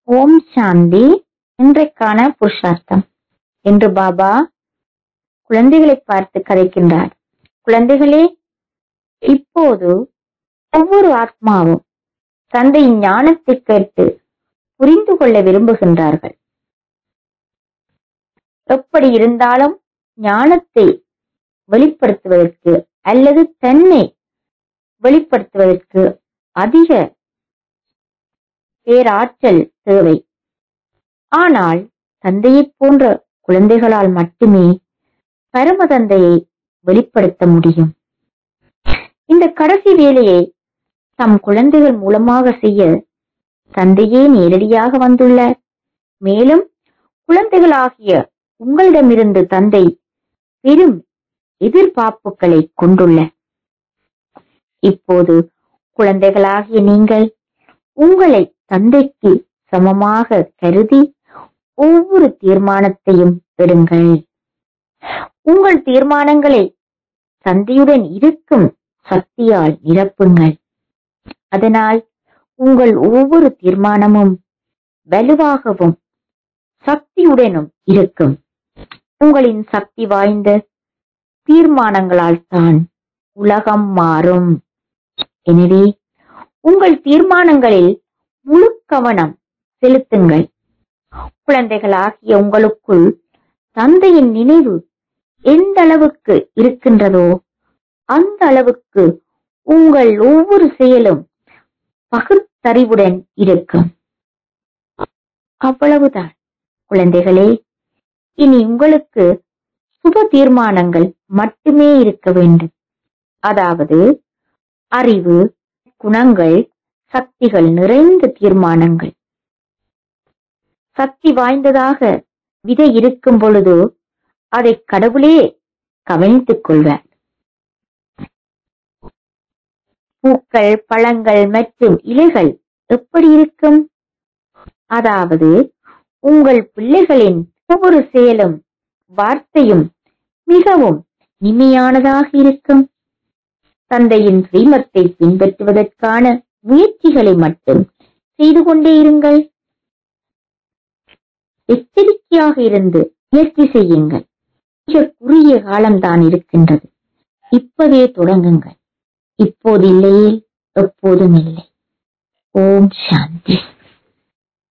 ஓம் சாந்தி. இன்றைக்கான புருஷார்த்தம். என்று பாபா குழந்தைகளை பார்த்து கதைக்கின்றார். குழந்தைகளே, இப்போது ஒவ்வொரு ஆத்மாவும் தந்தையின் ஞானத்தை கேட்டு புரிந்து கொள்ள விரும்புகின்றார்கள். எப்படி இருந்தாலும் ஞானத்தை வெளிப்படுத்துவதற்கு அல்லது தன்னை வெளிப்படுத்துவதற்கு அதிக பேராற்றல் தேவை. ஆனால் தந்தையைப் போன்ற குழந்தைகளால் மட்டுமே பரமதந்தையை வெளிப்படுத்த முடியும். இந்த கடைசி வேலையை தம் குழந்தைகள் மூலமாக செய்ய தந்தையே நேரடியாக வந்துள்ளார். மேலும் குழந்தைகளாகிய உங்களிடமிருந்து தந்தை பெரும் எதிர்பார்ப்புகளை கொண்டுள்ளார். இப்போது குழந்தைகளாகிய நீங்கள் உங்களை தந்தைக்கு சமமாக கருதி ஒவ்வொரு தீர்மானத்தையும் எடுங்கள். உங்கள் தீர்மானங்களை தந்தையுடன் இருக்கும் சக்தியால் நிரப்புங்கள். அதனால் உங்கள் ஒவ்வொரு தீர்மானமும் வலுவாகவும் சக்தியுடனும் இருக்கும். உங்களின் சக்தி வாய்ந்த தீர்மானங்களால் தான் உலகம் மாறும். எனவே உங்கள் தீர்மானங்களில் முழு கவனம் செலுத்துங்கள். குழந்தைகளாகிய உங்களுக்குள் தந்தையின் நினைவு எந்த அளவுக்கு இருக்கின்றதோ அந்த அளவுக்கு உங்கள் ஒவ்வொரு செயலும் பகுத்தறிவுடன் இருக்கும். அவ்வளவுதான் குழந்தைகளே. இனி உங்களுக்கு சுப தீர்மானங்கள் மட்டுமே இருக்க வேண்டும். அதாவது அறிவு, குணங்கள், சக்திகள் நிறைந்த தீர்மானங்கள். சக்தி வாய்ந்ததாக விதை இருக்கும் பொழுது அதை கடவுளே கவனித்துக் கொள்வார். பூக்கள், பழங்கள் மற்றும் இலைகள் எப்படி இருக்கும்? அதாவது உங்கள் பிள்ளைகளின் ஒவ்வொரு செயலும் வார்த்தையும் மிகவும் இனிமையானதாக இருக்கும். தந்தையின் ஸ்ரீமத்தை பின்பற்றுவதற்கான முயற்சிகளை மட்டும் செய்து கொண்டே இருங்கள். எச்சரிக்கையாக இருந்து முயற்சி செய்யுங்கள். மிக குறுகிய காலம்தான் இருக்கின்றது. இப்பவே தொடங்குங்கள். இப்போது இல்லையே எப்போதும் இல்லை. ஓம் சாந்தி.